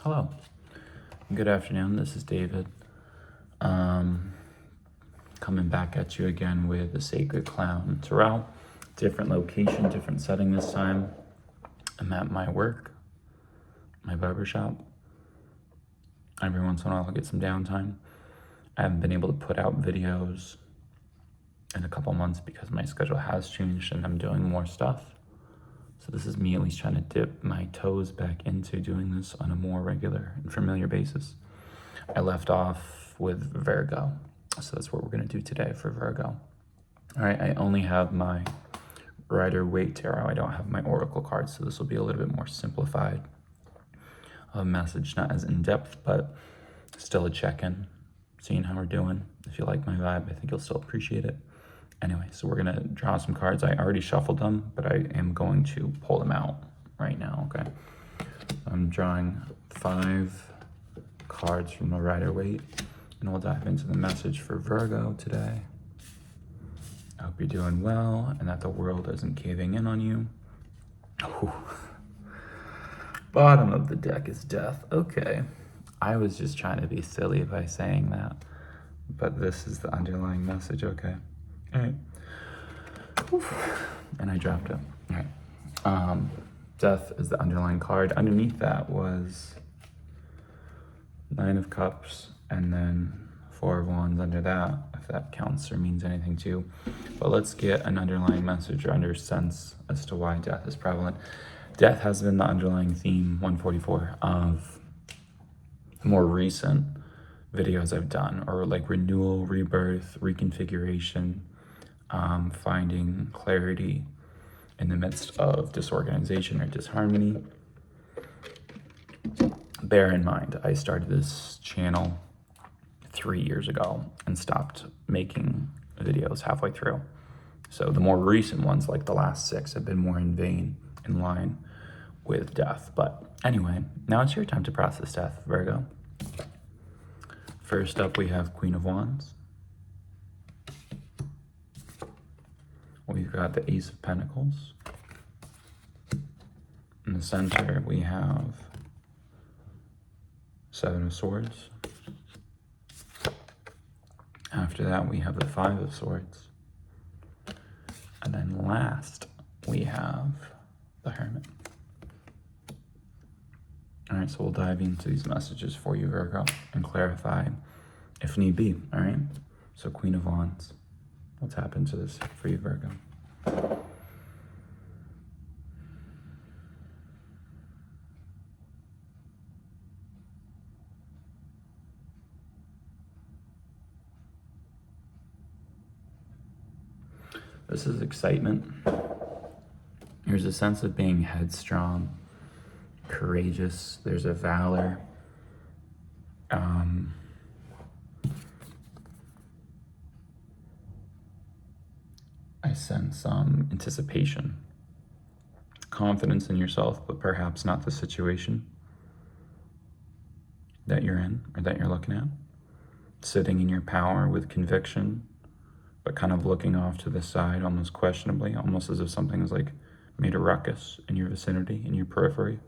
Hello, good afternoon. This is David. Coming back at you again with the Sacred Clown Tarot. Different location, different setting this time. I'm at my work, my barbershop. Every once in a while I'll get some downtime. I haven't been able to put out videos in a couple months because my schedule has changed and I'm doing more stuff. So this is me at least trying to dip my toes back into doing this on a more regular and familiar basis. I left off with Virgo, so that's what we're going to do today for Virgo. All right, I only have my Rider-Waite Tarot. I don't have my Oracle cards, so this will be a little bit more simplified. A message, not as in-depth, but still a check-in, seeing how we're doing. If you like my vibe, I think you'll still appreciate it. Anyway, so we're going to draw some cards. I already shuffled them, but I am going to pull them out right now, okay? I'm drawing 5 cards from the Rider-Waite, and we'll dive into the message for Virgo today. I hope you're doing well and that the world isn't caving in on you. Ooh. Bottom of the deck is death. Okay, I was just trying to be silly by saying that, but this is the underlying message. Okay. All right. Oof. And I dropped it. All right. Death is the underlying card. Underneath that was 9 of Cups and then 4 of Wands under that, if that counts or means anything to you. But let's get an underlying message or under sense as to why death is prevalent. Death has been the underlying theme, 144, of more recent videos I've done, or like renewal, rebirth, reconfiguration, finding clarity in the midst of disorganization or disharmony. Bear in mind, I started this channel 3 years ago and stopped making videos halfway through. So the more recent ones, like the last 6, have been more in line with death. But anyway, now it's your time to process death, Virgo. First up, we have Queen of Wands. We've got the Ace of Pentacles. In the center, we have 7 of Swords. After that, we have the 5 of Swords. And then last, we have the Hermit. All right, so we'll dive into these messages for you, Virgo, and clarify if need be, all right? So Queen of Wands. We'll tap into this for you, Virgo. This is excitement. There's a sense of being headstrong, courageous. There's a valor. I sense anticipation, confidence in yourself, but perhaps not the situation that you're in or that you're looking at. Sitting in your power with conviction, but kind of looking off to the side, almost questionably, almost as if something has like made a ruckus in your vicinity, in your periphery.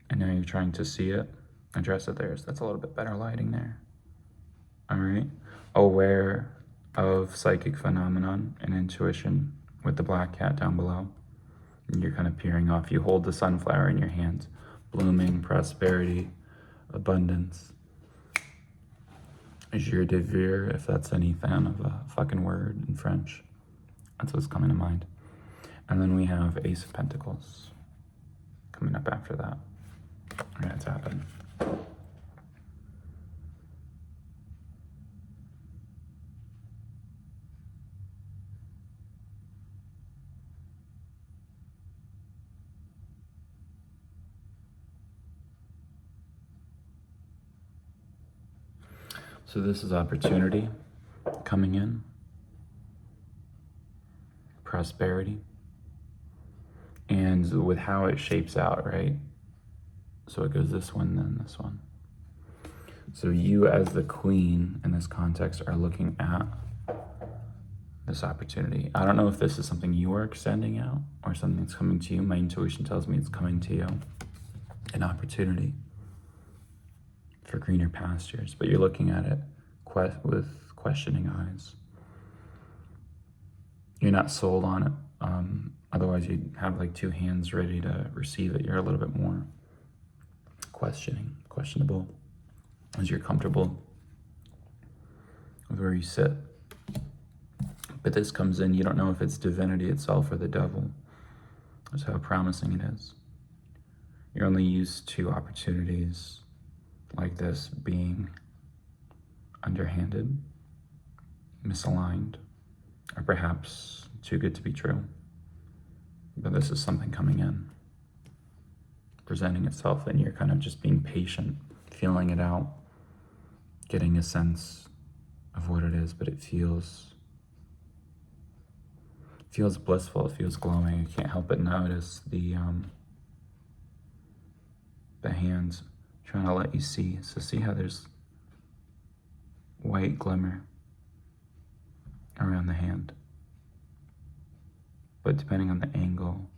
And now you're trying to see it, address it there. So that's a little bit better lighting there. All right. Aware of psychic phenomenon and intuition with the black cat down below. And you're kind of peering off. You hold the sunflower in your hands. Blooming, prosperity, abundance. Joie de vivre, if that's any fan of a fucking word in French. That's what's coming to mind. And then we have Ace of Pentacles coming up after that. All right, it's happening. So this is opportunity coming in, prosperity, and with how it shapes out, right? So it goes this one, then this one. So you as the queen in this context are looking at this opportunity. I don't know if this is something you are extending out or something that's coming to you. My intuition tells me it's coming to you. An opportunity. for greener pastures, but you're looking at it with questioning eyes. You're not sold on it. Otherwise, you'd have like two hands ready to receive it. You're a little bit more questionable, as you're comfortable with where you sit. But this comes in, you don't know if it's divinity itself or the devil. That's how promising it is. You're only used to opportunities like this being underhanded, misaligned, or perhaps too good to be true. But this is something coming in, presenting itself, and you're kind of just being patient, feeling it out, getting a sense of what it is, but it feels blissful, it feels glowing. You can't help but notice the hands trying to let you see. So see how there's white glimmer around the hand. But depending on the angle,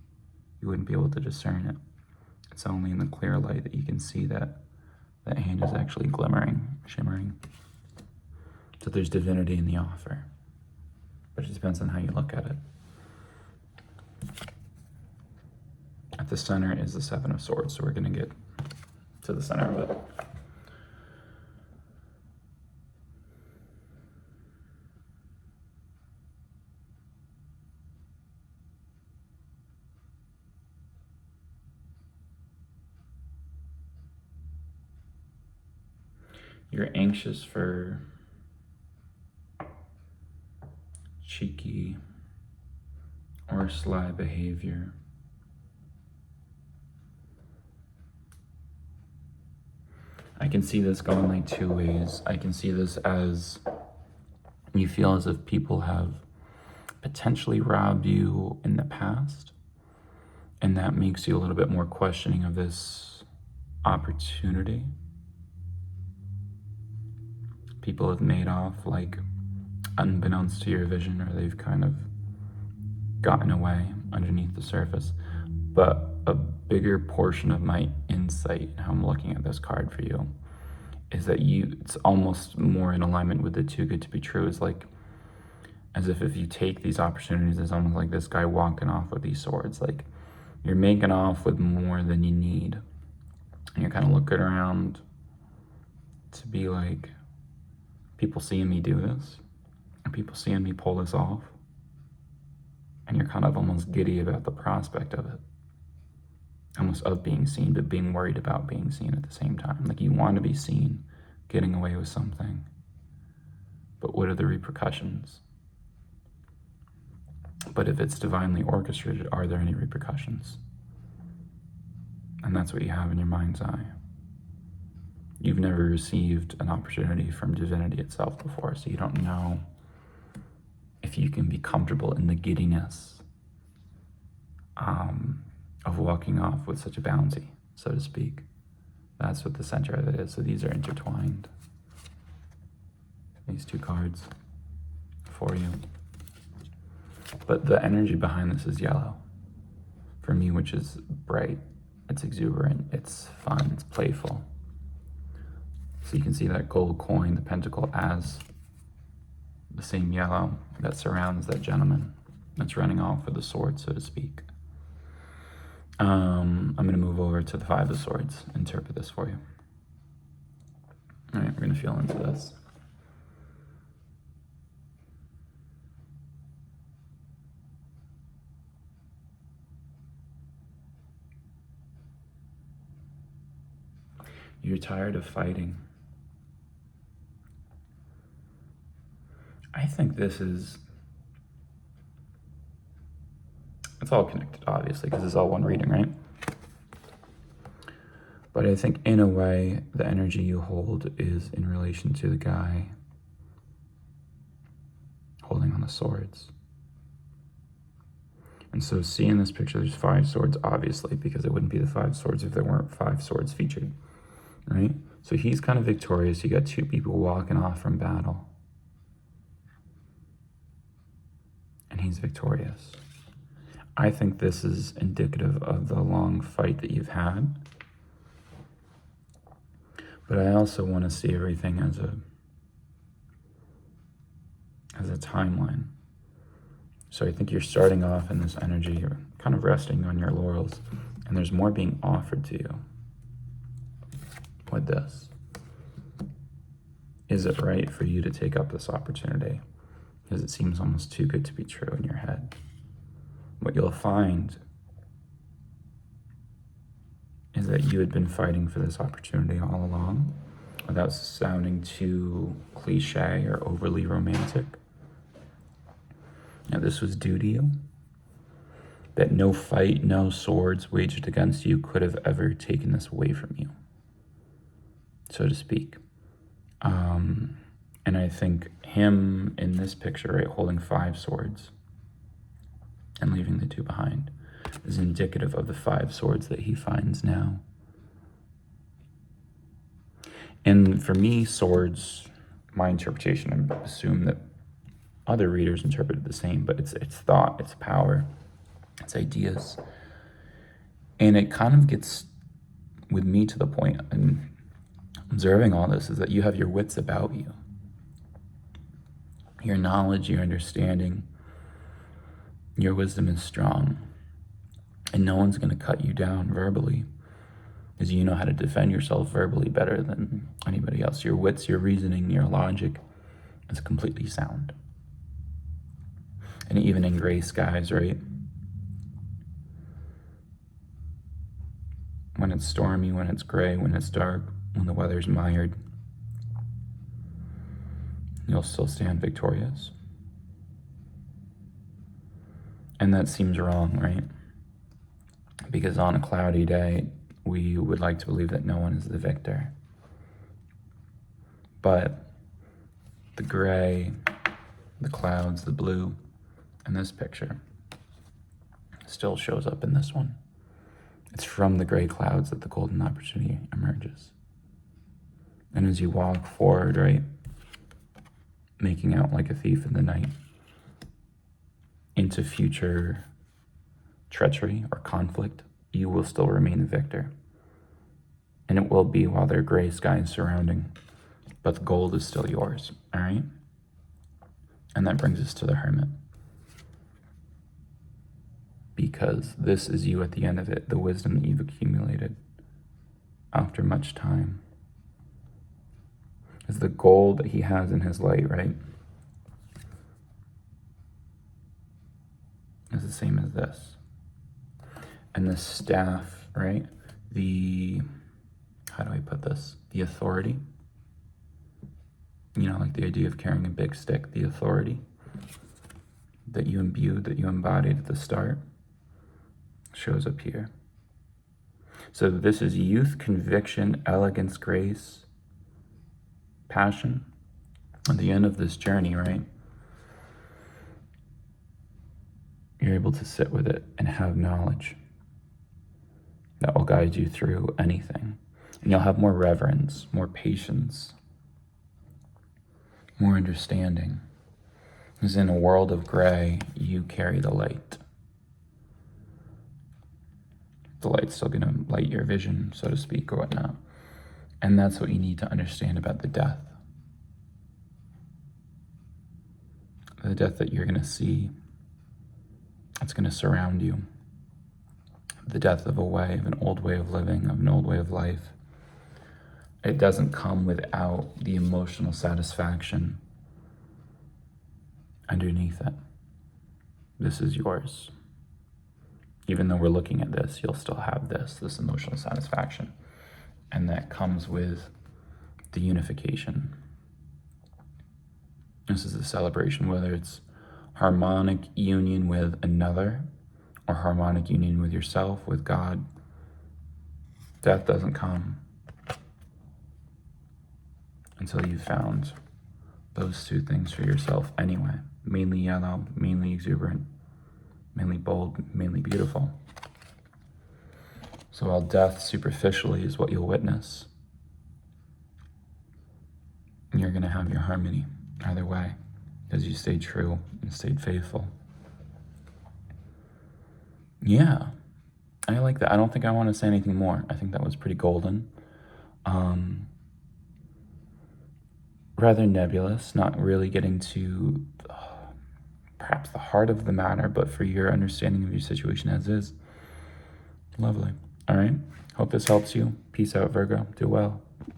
you wouldn't be able to discern it. It's only in the clear light that you can see that that hand is actually glimmering, shimmering. So there's divinity in the offer, but it depends on how you look at it. At the center is the Seven of Swords, so we're going to get to the center of it. You're anxious for cheeky or sly behavior. I can see this going like two ways. I can see this as you feel as if people have potentially robbed you in the past, and that makes you a little bit more questioning of this opportunity. People have made off like unbeknownst to your vision, or they've kind of gotten away underneath the surface. But a bigger portion of my insight, how I'm looking at this card for you, is that it's almost more in alignment with the too good to be true. It's like as if you take these opportunities, it's almost like this guy walking off with these swords. Like you're making off with more than you need. And you're kind of looking around to be like, people seeing me do this, and people seeing me pull this off, and you're kind of almost giddy about the prospect of it, almost of being seen, but being worried about being seen at the same time. Like you want to be seen getting away with something, but what are the repercussions? But if it's divinely orchestrated, are there any repercussions? And that's what you have in your mind's eye. You've never received an opportunity from divinity itself before, so you don't know if you can be comfortable in the giddiness of walking off with such a bounty, so to speak. That's what the center of it is. So these are intertwined, these two cards for you. But the energy behind this is yellow for me, which is bright, it's exuberant, it's fun, it's playful. So you can see that gold coin, the pentacle, as the same yellow that surrounds that gentleman that's running off with the sword, so to speak. I'm going to move over to the Five of Swords, interpret this for you. All right, we're going to feel into this. You're tired of fighting. I think it's all connected, obviously, because it's all one reading, right? But I think in a way, the energy you hold is in relation to the guy holding on the swords. And so seeing this picture, there's 5 swords, obviously, because it wouldn't be the 5 swords if there weren't 5 swords featured, right? So he's kind of victorious. You got 2 people walking off from battle. And he's victorious. I think this is indicative of the long fight that you've had. But I also want to see everything as a timeline. So I think you're starting off in this energy, you're kind of resting on your laurels, and there's more being offered to you with this. Is it right for you to take up this opportunity? Because it seems almost too good to be true in your head. What you'll find is that you had been fighting for this opportunity all along, without sounding too cliche or overly romantic. Now, this was due to you. That no fight, no swords waged against you could have ever taken this away from you, so to speak. And I think him in this picture, right, holding 5 swords and leaving the 2 behind, is indicative of the 5 swords that he finds now. And for me, swords, my interpretation, I assume that other readers interpret it the same, but it's thought, it's power, it's ideas. And it kind of gets with me to the point, and observing all this, is that you have your wits about you. Your knowledge, your understanding, your wisdom is strong. And no one's going to cut you down verbally, because you know how to defend yourself verbally better than anybody else. Your wits, your reasoning, your logic is completely sound. And even in gray skies, right? When it's stormy, when it's gray, when it's dark, when the weather's mired, you'll still stand victorious. And that seems wrong, right? Because on a cloudy day, we would like to believe that no one is the victor. But the gray, the clouds, the blue, and this picture still shows up in this one. It's from the gray clouds that the golden opportunity emerges. And as you walk forward, right, making out like a thief in the night, into future treachery or conflict, you will still remain the victor. And it will be while there are gray skies surrounding, but the gold is still yours, all right? And that brings us to the Hermit. Because this is you at the end of it, the wisdom that you've accumulated after much time. Is the gold that he has in his light, right? Is the same as this. And the staff, right? How do I put this? The authority. You know, like the idea of carrying a big stick, the authority that you imbued, that you embodied at the start, shows up here. So this is youth, conviction, elegance, grace, passion. At the end of this journey, right? You're able to sit with it and have knowledge that will guide you through anything. And you'll have more reverence, more patience, more understanding. Because in a world of gray, you carry the light. The light's still going to light your vision, so to speak, or whatnot. And that's what you need to understand about the death. The death that you're going to see, it's going to surround you. The death of an old way of living, of an old way of life. It doesn't come without the emotional satisfaction underneath it. This is yours. Even though we're looking at this, you'll still have this emotional satisfaction. And that comes with the unification. This is a celebration, whether it's harmonic union with another or harmonic union with yourself, with God. Death doesn't come until you've found those 2 things for yourself anyway. Mainly yellow, mainly exuberant, mainly bold, mainly beautiful. So while death superficially is what you'll witness, you're going to have your harmony either way, because you stayed true and stayed faithful. Yeah, I like that. I don't think I want to say anything more. I think that was pretty golden. rather nebulous, not really getting to perhaps the heart of the matter, but for your understanding of your situation as is. Lovely. All right. Hope this helps you. Peace out, Virgo. Do well.